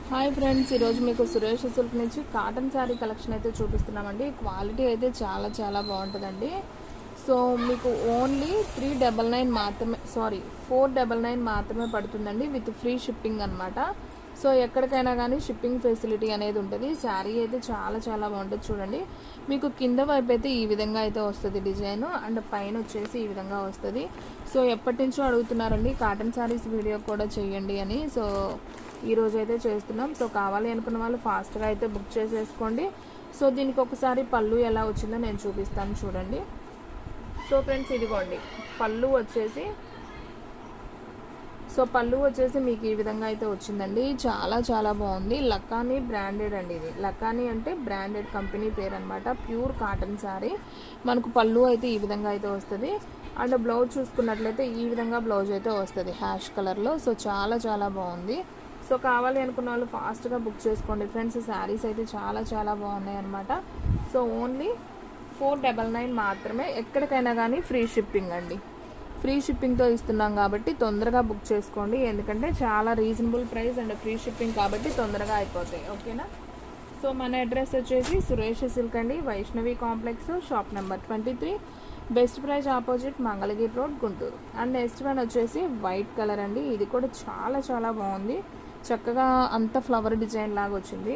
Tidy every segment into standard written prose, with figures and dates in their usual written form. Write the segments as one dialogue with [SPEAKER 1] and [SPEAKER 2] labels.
[SPEAKER 1] Hi friends, ఈరోజు మీకు Suresh silk నుంచి కాటన్ శారీ కలెక్షన్ అయితే చూపిస్తున్నామండి. క్వాలిటీ అయితే చాలా చాలా బాగుంటుందండి. సో మీకు ఓన్లీ 399 మాత్రమే, 499 మాత్రమే పడుతుందండి, విత్ ఫ్రీ షిప్పింగ్ అనమాట. సో ఎక్కడికైనా కానీ షిప్పింగ్ ఫెసిలిటీ అనేది ఉంటుంది. శారీ అయితే చాలా చాలా బాగుంటుంది. చూడండి, మీకు కింద వైపు అయితే ఈ విధంగా అయితే వస్తుంది డిజైన్, అండ్ పైన వచ్చేసి ఈ విధంగా వస్తుంది. సో ఎప్పటి నుంచో అడుగుతున్నారండి కాటన్ శారీస్ వీడియో కూడా చేయండి అని. సో ఈరోజు అయితే చేస్తున్నాం. సో కావాలి అనుకున్న వాళ్ళు ఫాస్ట్గా అయితే బుక్ చేసేసుకోండి. సో దీనికి ఒకసారి పళ్ళు ఎలా వచ్చిందో నేను చూపిస్తాను, చూడండి. సో ఫ్రెండ్స్, ఇదిగోండి పళ్ళు వచ్చేసి మీకు ఈ విధంగా అయితే వచ్చిందండి. చాలా చాలా బాగుంది. లకానీ బ్రాండెడ్ అండి. ఇది లకానీ అంటే బ్రాండెడ్ కంపెనీ పేరు అనమాట. Pure cotton sari. మనకు పళ్ళు అయితే ఈ విధంగా అయితే వస్తుంది. అండ్ బ్లౌజ్ చూసుకున్నట్లయితే ఈ విధంగా బ్లౌజ్ అయితే వస్తుంది హ్యాష్ కలర్లో. సో చాలా చాలా బాగుంది. సో కావాలి అనుకున్న వాళ్ళు ఫాస్ట్గా బుక్ చేసుకోండి ఫ్రెండ్స్. శారీస్ అయితే చాలా చాలా బాగున్నాయి అనమాట. సో ఓన్లీ 499 మాత్రమే. ఎక్కడికైనా కానీ ఫ్రీ షిప్పింగ్ అండి. ఫ్రీ షిప్పింగ్తో ఇస్తున్నాం కాబట్టి తొందరగా బుక్ చేసుకోండి. ఎందుకంటే చాలా reasonable price and free shipping కాబట్టి తొందరగా అయిపోతాయి. ఓకేనా. సో మన అడ్రస్ వచ్చేసి సురేష్ సిల్క్ అండి, Vaishnavi complex, shop number 23, best praise opposite, Mangalagiri road, Guntur. And next one వచ్చేసి వైట్ కలర్ అండి. ఇది కూడా చాలా చాలా బాగుంది. చక్కగా అంత ఫ్లవర్ డిజైన్ లాగా వచ్చింది.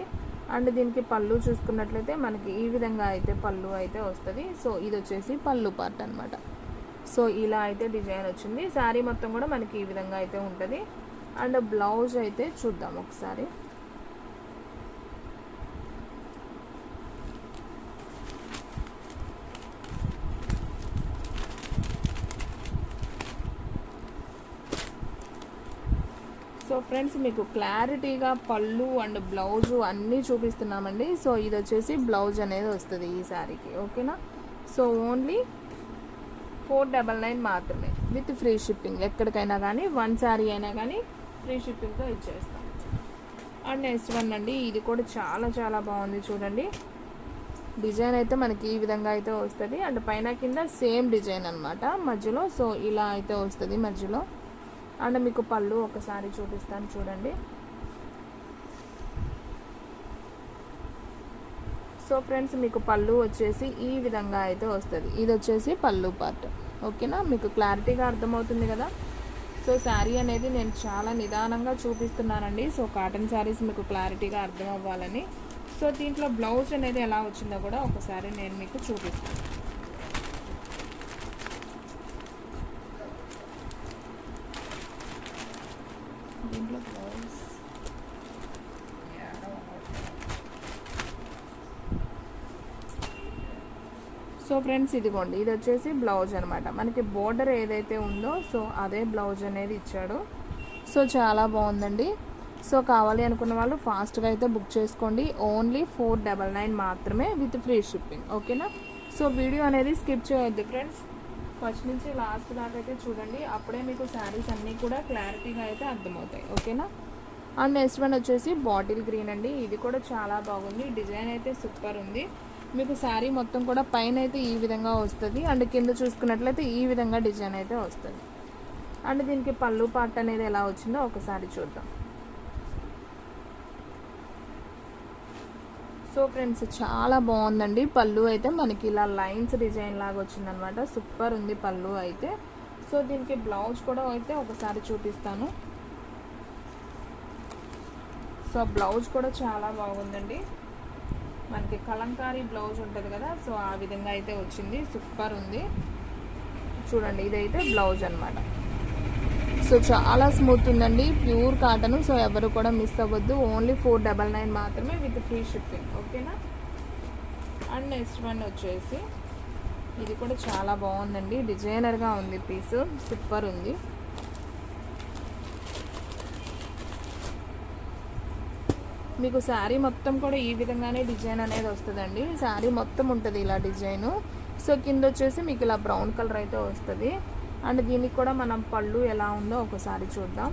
[SPEAKER 1] అండ్ దీనికి పళ్ళు చూసుకున్నట్లయితే మనకి ఈ విధంగా అయితే పళ్ళు అయితే వస్తుంది. సో ఇది వచ్చేసి పళ్ళు పార్ట్ అనమాట. సో ఇలా అయితే డిజైన్ వచ్చింది. శారీ మొత్తం కూడా మనకి ఈ విధంగా అయితే ఉంటుంది. అండ్ బ్లౌజ్ అయితే చూద్దాం ఒకసారి. సో ఫ్రెండ్స్, మీకు క్లారిటీగా పళ్ళు అండ్ బ్లౌజు అన్నీ చూపిస్తున్నామండి. సో ఇది వచ్చేసి బ్లౌజ్ అనేది వస్తుంది ఈ శారీకి. ఓకేనా. సో ఓన్లీ 499 మాత్రమే, విత్ ఫ్రీ షిప్పింగ్. ఎక్కడికైనా కానీ వన్ శారీ అయినా కానీ ఫ్రీ షిప్పింగ్తో ఇచ్చేస్తాం. అండ్ నెక్స్ట్ వన్ అండి. ఇది కూడా చాలా చాలా బాగుంది. చూడండి, డిజైన్ అయితే మనకి ఈ విధంగా అయితే వస్తుంది. అండ్ పైన కింద సేమ్ డిజైన్ అనమాట మధ్యలో. సో ఇలా అయితే వస్తుంది మధ్యలో. అండ్ మీకు పళ్ళు ఒకసారి చూపిస్తాను, చూడండి. సో ఫ్రెండ్స్, మీకు పళ్ళు వచ్చేసి ఈ విధంగా అయితే వస్తుంది. ఇది వచ్చేసి పళ్ళు పార్ట్. ఓకేనా, మీకు క్లారిటీగా అర్థమవుతుంది కదా. సో శారీ అనేది నేను చాలా నిదానంగా చూపిస్తున్నానండి. సో కాటన్ శారీస్ మీకు క్లారిటీగా అర్థం అవ్వాలని. సో దీంట్లో బ్లౌజ్ అనేది ఎలా వచ్చిందో కూడా ఒకసారి నేను మీకు చూపిస్తాను. దీంట్లో బ్లౌజ్ సో ఫ్రెండ్స్, ఇదిగోండి ఇది వచ్చేసి బ్లౌజ్ అనమాట. మనకి బోర్డర్ ఏదైతే ఉందో సో అదే బ్లౌజ్ అనేది ఇచ్చాడు. సో చాలా బాగుందండి. సో కావాలి అనుకున్న వాళ్ళు ఫాస్ట్గా అయితే బుక్ చేసుకోండి. ఓన్లీ 499 మాత్రమే, విత్ ఫ్రీ షిప్పింగ్. ఓకేనా. సో వీడియో అనేది స్కిప్ చేయొద్దు ఫ్రెండ్స్. ఫస్ట్ నుంచి లాస్ట్ దాకా అయితే చూడండి. అప్పుడే మీకు శారీస్ అన్నీ కూడా క్లారిటీగా అయితే అర్థమవుతాయి. ఓకేనా. అండ్ నెక్స్ట్ వన్ వచ్చేసి బాటిల్ గ్రీన్ అండి. ఇది కూడా చాలా బాగుంది. డిజైన్ అయితే సూపర్ ఉంది. మీకు శారీ మొత్తం కూడా పైన అయితే ఈ విధంగా వస్తుంది. అండ్ కింద చూసుకున్నట్లయితే ఈ విధంగా డిజైన్ అయితే వస్తుంది. అండ్ దీనికి పళ్ళు పార్ట్ అనేది ఎలా వచ్చిందో ఒకసారి చూద్దాం. సో ఫ్రెండ్స్, చాలా బాగుందండి. పళ్ళు అయితే మనకి ఇలా లైన్స్ డిజైన్ లాగా వచ్చిందనమాట. సూపర్ ఉంది పళ్ళు అయితే. సో దీనికి బ్లౌజ్ కూడా అయితే ఒకసారి చూపిస్తాను. సో బ్లౌజ్ కూడా చాలా బాగుందండి. మనకి కలంకారీ బ్లౌజ్ ఉంటుంది కదా, సో ఆ విధంగా అయితే వచ్చింది. సూపర్ ఉంది. చూడండి, ఇదైతే బ్లౌజ్ అనమాట. సో చాలా స్మూత్ ఉందండి, ప్యూర్ కాటన్. సో ఎవరు కూడా మిస్ అవ్వద్దు. ఓన్లీ 499 మాత్రమే, విత్ ఫ్రీ షిప్పింగ్. ఓకేనా. అండ్ నెక్స్ట్ వన్ వచ్చేసి ఇది కూడా చాలా బాగుందండి. డిజైనర్గా ఉంది పీస్. సూపర్ ఉంది. మీకు శారీ మొత్తం కూడా ఈ విధంగానే డిజైన్ అనేది వస్తుందండి. శారీ మొత్తం ఉంటుంది ఇలా డిజైను. సో కింద వచ్చేసి మీకు ఇలా బ్రౌన్ కలర్ అయితే వస్తుంది. అండ్ దీనికి కూడా మనం పళ్ళు ఎలా ఉందో ఒకసారి చూద్దాం.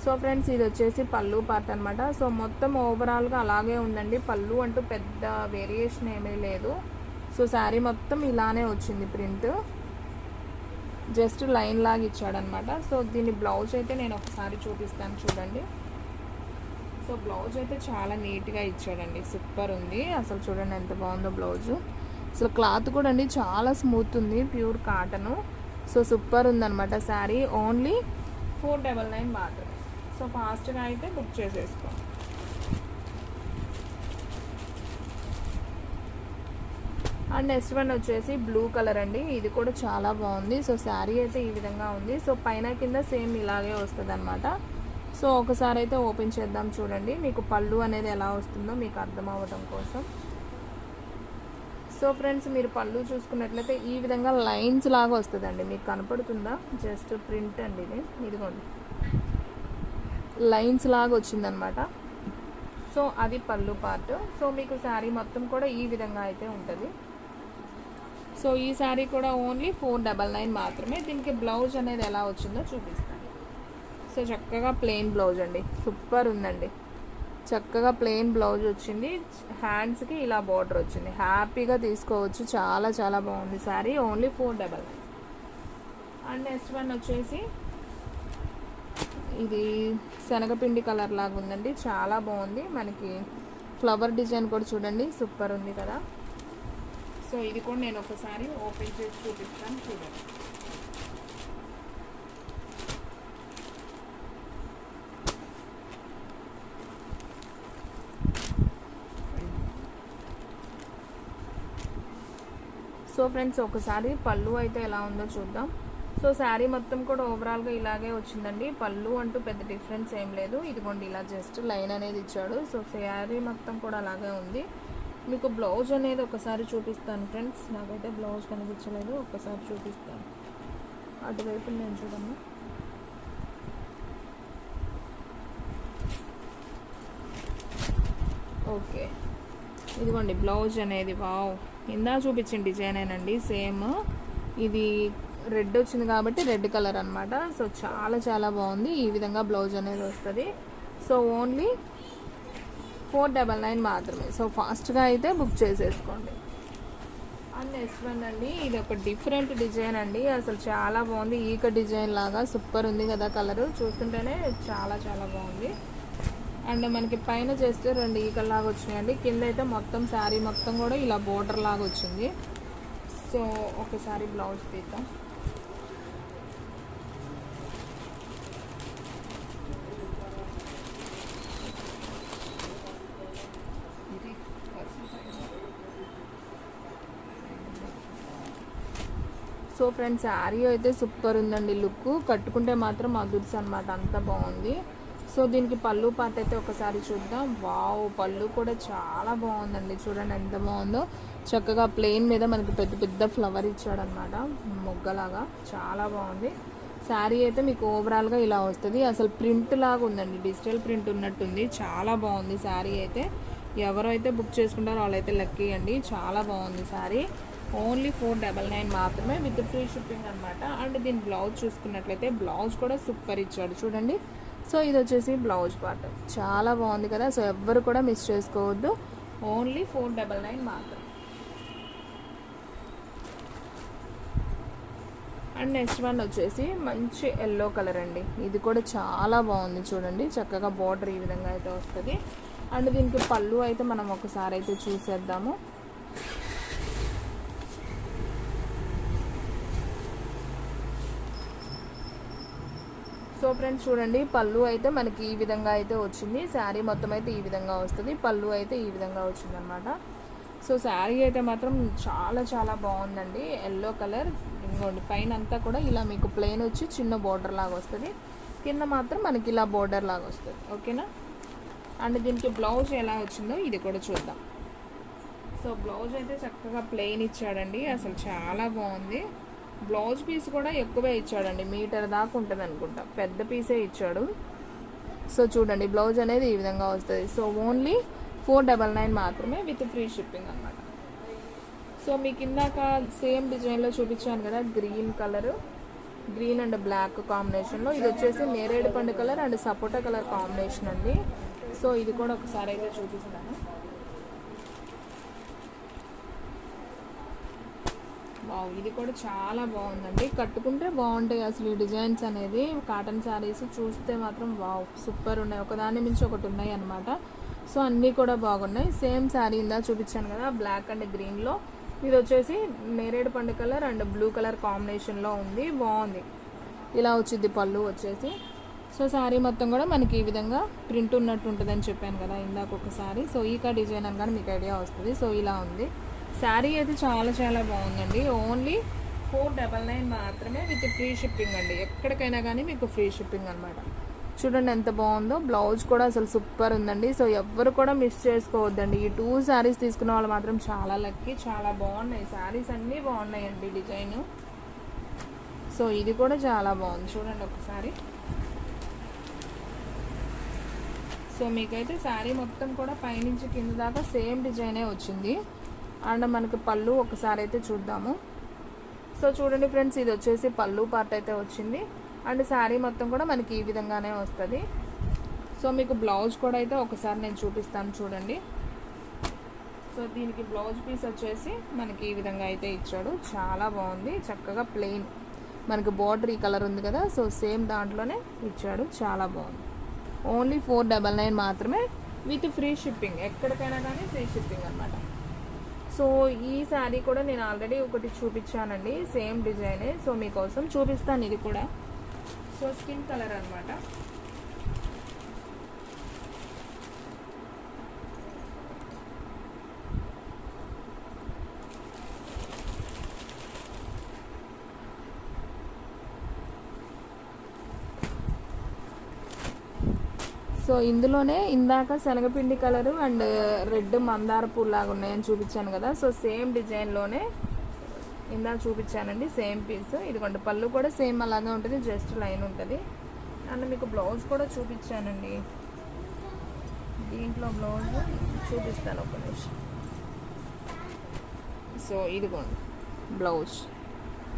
[SPEAKER 1] సో ఫ్రెండ్స్, ఇది వచ్చేసి పళ్ళు పార్ట్ అనమాట. సో మొత్తం ఓవరాల్గా అలాగే ఉందండి. పళ్ళు అంటూ పెద్ద వేరియేషన్ ఏమీ లేదు. సో శారీ మొత్తం ఇలానే వచ్చింది ప్రింట్. జస్ట్ లైన్ లాగా ఇచ్చాడనమాట. సో దీని బ్లౌజ్ అయితే నేను ఒకసారి చూపిస్తాను చూడండి. సో బ్లౌజ్ అయితే చాలా నీట్గా ఇచ్చాడండి, సూపర్ ఉంది అసలు. చూడండి ఎంత బాగుందో బ్లౌజు. అసలు క్లాత్ కూడా అండి చాలా స్మూత్ ఉంది, ప్యూర్ కాటను. సో సూపర్ ఉందన్నమాట శారీ. ఓన్లీ 499 మాత్రమే. సో ఫాస్ట్గా అయితే బుక్ చేసేసుకోండి. అండ్ నెక్స్ట్ వన్ వచ్చేసి బ్లూ కలర్ అండి. ఇది కూడా చాలా బాగుంది. సో శారీ అయితే ఈ విధంగా ఉంది. సో పైన కింద సేమ్ ఇలాగే వస్తుంది అనమాట. సో ఒకసారి అయితే ఓపెన్ చేద్దాం చూడండి, మీకు పళ్ళు అనేది ఎలా వస్తుందో మీకు అర్థం అవ్వడం కోసం. సో ఫ్రెండ్స్, మీరు పళ్ళు చూసుకున్నట్లయితే ఈ విధంగా లైన్స్ లాగా వస్తుందండి. మీకు కనపడుతుందా? జస్ట్ ప్రింట్ అండి ఇది, ఇదిగోండి లైన్స్ లాగా వచ్చిందనమాట. సో అది పళ్ళు పార్ట్. సో మీకు శారీ మొత్తం కూడా ఈ విధంగా అయితే ఉంటుంది. సో ఈ శారీ కూడా ఓన్లీ 499 మాత్రమే. దీనికి బ్లౌజ్ అనేది ఎలా వచ్చిందో చూపిస్తాను. సో చక్కగా ప్లెయిన్ బ్లౌజ్ అండి, సూపర్ ఉందండి. చక్కగా ప్లెయిన్ బ్లౌజ్ వచ్చింది, హ్యాండ్స్కి ఇలా బార్డర్ వచ్చింది. హ్యాపీగా తీసుకోవచ్చు, చాలా చాలా బాగుంది sari. Only 499. And next one వచ్చేసి ఇది శనగపిండి కలర్ లాగా ఉందండి, చాలా బాగుంది. మనకి ఫ్లవర్ డిజైన్ కూడా చూడండి, సూపర్ ఉంది కదా. సో ఇది కూడా నేను ఒకసారి ఓపెన్ చేసి చూపిస్తాను చూడండి. సో ఫ్రెండ్స్, ఒకసారి పళ్ళు అయితే ఎలా ఉందో చూద్దాం. సో శారీ మొత్తం కూడా ఓవరాల్గా ఇలాగే వచ్చిందండి. పళ్ళు అంటూ పెద్ద డిఫరెన్స్ ఏం లేదు. ఇదిగోండి ఇలా జస్ట్ లైన్ అనేది ఇచ్చాడు. సో శారీ మొత్తం కూడా అలాగే ఉంది. మీకు బ్లౌజ్ అనేది ఒకసారి చూపిస్తాను ఫ్రెండ్స్. నాకైతే బ్లౌజ్ కనిపించలేదు, ఒకసారి చూపిస్తాను. అటువైపు నేను చూడమ్మా. ఓకే, ఇదిగోండి బ్లౌజ్ అనేది. వావ్, ఇందా చూపించిన డిజైనేనండి, సేమ్. ఇది రెడ్ వచ్చింది కాబట్టి రెడ్ కలర్ అనమాట. సో చాలా చాలా బాగుంది. ఈ విధంగా బ్లౌజ్ అనేది వస్తుంది. సో ఓన్లీ 499 మాత్రమే. సో ఫాస్ట్గా అయితే బుక్ చేసేసుకోండి. అండ్ నెక్స్ట్ వన్ అండి, ఇది ఒక డిఫరెంట్ డిజైన్ అండి, అసలు చాలా బాగుంది. ఈక డిజైన్ లాగా సూపర్ ఉంది కదా, కలరు చూస్తుంటేనే చాలా చాలా బాగుంది. అండ్ మనకి పైన జస్ట్ 2 ఈకల్ లాగా వచ్చినాయండి. కింద అయితే మొత్తం శారీ మొత్తం కూడా ఇలా బోర్డర్ లాగా వచ్చింది. సో ఒకసారి బ్లౌజ్ తీద్దాం. సో ఫ్రెండ్స్, శారీ అయితే సూపర్ ఉందండి. లుక్ కట్టుకుంటే మాత్రం అదుర్స్ అనమాట, అంత బాగుంది. సో దీనికి పళ్ళు పార్ట్ అయితే ఒకసారి చూద్దాం. వావ్, పళ్ళు కూడా చాలా బాగుందండి, చూడండి ఎంత బాగుందో. చక్కగా ప్లెయిన్ మీద మనకి పెద్ద పెద్ద ఫ్లవర్ ఇచ్చాడనమాట, మొగ్గలాగా, చాలా బాగుంది. శారీ అయితే మీకు ఓవరాల్గా ఇలా వస్తుంది. అసలు ప్రింట్ లాగా ఉందండి, డిజిటల్ ప్రింట్ ఉన్నట్టుంది, చాలా బాగుంది శారీ అయితే. ఎవరైతే బుక్ చేసుకుంటారో వాళ్ళైతే లక్కీ అండి, చాలా బాగుంది శారీ. ఓన్లీ 499 మాత్రమే విత్ ఫ్రీ షిప్పింగ్ అనమాట. అండ్ దీని బ్లౌజ్ చూసుకున్నట్లయితే బ్లౌజ్ కూడా సూపర్ ఇచ్చాడు చూడండి. సో ఇది వచ్చేసి బ్లౌజ్ పార్ట్, చాలా బాగుంది కదా. సో ఎవ్వరు కూడా మిస్ చేసుకోవద్దు, ఓన్లీ 499 మాత్రం. అండ్ నెక్స్ట్ వన్ వచ్చేసి మంచి ఎల్లో కలర్ అండి. ఇది కూడా చాలా బాగుంది చూడండి, చక్కగా బార్డర్ ఈ విధంగా అయితే వస్తుంది. అండ్ దీనికి పళ్ళు అయితే మనం ఒకసారి అయితే చూసేద్దాము. సో ఫ్రెండ్స్ చూడండి, పళ్ళు అయితే మనకి ఈ విధంగా అయితే వచ్చింది. శారీ మొత్తం అయితే ఈ విధంగా వస్తుంది, పళ్ళు అయితే ఈ విధంగా వచ్చింది అనమాట. సో శారీ అయితే మాత్రం చాలా చాలా బాగుందండి, ఎల్లో కలర్. ఇంకోండి పైన అంతా కూడా ఇలా మీకు ప్లెయిన్ వచ్చి చిన్న బోర్డర్ లాగా వస్తుంది, కింద మాత్రం మనకి ఇలా బోర్డర్ లాగా వస్తుంది. ఓకేనా. అండ్ దీనికి బ్లౌజ్ ఎలా వచ్చిందో ఇది కూడా చూద్దాం. సో బ్లౌజ్ అయితే చక్కగా ప్లెయిన్ ఇచ్చాడండి, అసలు చాలా బాగుంది. బ్లౌజ్ పీస్ కూడా ఎక్కువే ఇచ్చాడండి, మీటర్ దాకా ఉంటుంది అనుకుంటా, పెద్ద పీసే ఇచ్చాడు. సో చూడండి బ్లౌజ్ అనేది ఈ విధంగా వస్తుంది. సో ఓన్లీ 499 మాత్రమే విత్ ఫ్రీ షిప్పింగ్ అనమాట. సో మీకు ఇందాక సేమ్ డిజైన్లో చూపించాను కదా, green colour, green and black కాంబినేషన్లో. ఇది వచ్చేసి నేరేడు పండు colour and sapota colour combination అండి. సో ఇది కూడా ఒకసారి అయితే చూపిస్తాను. వావ్, ఇది కూడా చాలా బాగుందండి. కట్టుకుంటే బాగుంటాయి అసలు ఈ డిజైన్స్ అనేది. కాటన్ శారీస్ చూస్తే మాత్రం వావ్ సూపర్ ఉన్నాయి, ఒకదాని మించి ఒకటి ఉన్నాయి అనమాట. సో అన్నీ కూడా బాగున్నాయి. సేమ్ శారీ ఇందా చూపించాను కదా బ్లాక్ అండ్ గ్రీన్లో, ఇది వచ్చేసి నేరేడు పండు కలర్ అండ్ బ్లూ కలర్ కాంబినేషన్లో ఉంది, బాగుంది. ఇలా వచ్చింది పళ్ళు వచ్చేసి. సో శారీ మొత్తం కూడా మనకి ఈ విధంగా ప్రింట్ ఉన్నట్టు ఉంటుందని చెప్పాను కదా ఇందాక ఒకసారి. సో ఈ డిజైన్ అనగానే మీకు ఐడియా వస్తుంది. సో ఇలా ఉంది శారీ అయితే చాలా చాలా బాగుందండి. ఓన్లీ 499 మాత్రమే విత్ ఫ్రీ షిప్పింగ్ అండి. ఎక్కడికైనా కానీ మీకు ఫ్రీ షిప్పింగ్ అనమాట. చూడండి ఎంత బాగుందో. బ్లౌజ్ కూడా అసలు సూపర్ ఉందండి. సో ఎవ్వరు కూడా మిస్ చేసుకోవద్దండి. ఈ 2 శారీస్ తీసుకున్న వాళ్ళు మాత్రం చాలా లక్కీ. చాలా బాగున్నాయి శారీస్, అన్నీ బాగున్నాయండి డిజైన్. సో ఇది కూడా చాలా బాగుంది చూడండి ఒకసారి. సో మీకైతే శారీ మొత్తం కూడా పైనుంచి కింద దాకా సేమ్ డిజైనే వచ్చింది. అండ్ మనకి పళ్ళు ఒకసారి అయితే చూద్దాము. సో చూడండి ఫ్రెండ్స్, ఇది వచ్చేసి పళ్ళు పార్ట్ అయితే వచ్చింది. అండ్ శారీ మొత్తం కూడా మనకి ఈ విధంగానే వస్తుంది. సో మీకు బ్లౌజ్ కూడా అయితే ఒకసారి నేను చూపిస్తాను చూడండి. సో దీనికి బ్లౌజ్ పీస్ వచ్చేసి మనకి ఈ విధంగా అయితే ఇచ్చాడు. చాలా బాగుంది, చక్కగా ప్లెయిన్ మనకి బార్డర్ ఈ కలర్ ఉంది కదా, సో సేమ్ దాంట్లోనే ఇచ్చాడు. చాలా బాగుంది. ఓన్లీ 499 మాత్రమే విత్ ఫ్రీ షిప్పింగ్. ఎక్కడికైనా కానీ ఫ్రీ షిప్పింగ్ అనమాట. సో ఈ శారీ కూడా నేను ఆల్రెడీ ఒకటి చూపించానండి, సేమ్ డిజైనే. సో మీకోసం చూపిస్తాను ఇది కూడా. సో స్కిన్ కలర్ అనమాట. సో ఇందులోనే ఇందాక శనగపిండి కలరు అండ్ రెడ్ మందార పూలు లాగా ఉన్నాయని చూపించాను కదా. సో సేమ్ డిజైన్లోనే ఇందాక చూపించానండి, సేమ్ పీస్. ఇదిగోండి పళ్ళు కూడా సేమ్ అలాగే ఉంటుంది, జస్ట్ లైన్ ఉంటుంది. అండ్ మీకు బ్లౌజ్ కూడా చూపించానండి. దీంట్లో బ్లౌజ్ చూపిస్తాను ఒక నిమిషం. సో ఇదిగోండి బ్లౌజ్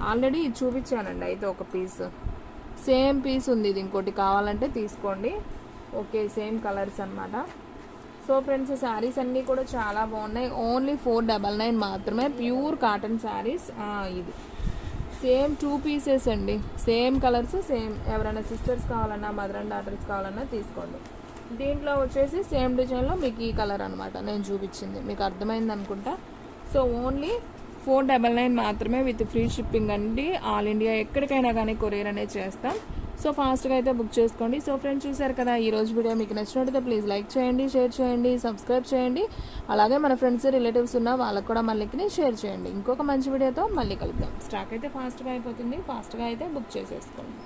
[SPEAKER 1] ఆల్రెడీ చూపించానండి అయితే ఒక పీస్. సేమ్ పీస్ ఉంది, ఇది ఇంకోటి కావాలంటే తీసుకోండి. ఓకే, సేమ్ కలర్స్ అనమాట. సో ఫ్రెండ్స్ శారీస్ అన్నీ కూడా చాలా బాగున్నాయి. ఓన్లీ 499 మాత్రమే ప్యూర్ కాటన్ శారీస్. ఇది సేమ్ 2 పీసెస్ అండి, సేమ్ కలర్స్ సేమ్. ఎవరైనా సిస్టర్స్ కావాలన్నా మదర్ అండ్ డాటర్స్ కావాలన్నా తీసుకోండి. దీంట్లో వచ్చేసి సేమ్ డిజైన్లో మీకు ఈ కలర్ అనమాట నేను చూపించింది, మీకు అర్థమైంది అనుకుంటా. సో ఓన్లీ 499 మాత్రమే విత్ ఫ్రీ షిప్పింగ్ అండి. ఆల్ ఇండియా ఎక్కడికైనా కానీ కొరియర్ అనేది చేస్తాం. సో ఫాస్ట్గా అయితే బుక్ చేసుకోండి. సో ఫ్రెండ్స్ చూసారు కదా ఈ రోజు వీడియో, మీకు నచ్చినట్టయితే ప్లీజ్ లైక్ చేయండి, షేర్ చేయండి, సబ్స్క్రైబ్ చేయండి. అలాగే మన ఫ్రెండ్స్ రిలేటివ్స్ ఉన్న వాళ్ళకు కూడా మళ్ళీ షేర్ చేయండి. ఇంకొక మంచి వీడియోతో మళ్ళీ కలుద్దాం. స్టాక్ అయితే ఫాస్ట్గా అయిపోతుంది, ఫాస్ట్గా అయితే బుక్ చేసేసుకోండి.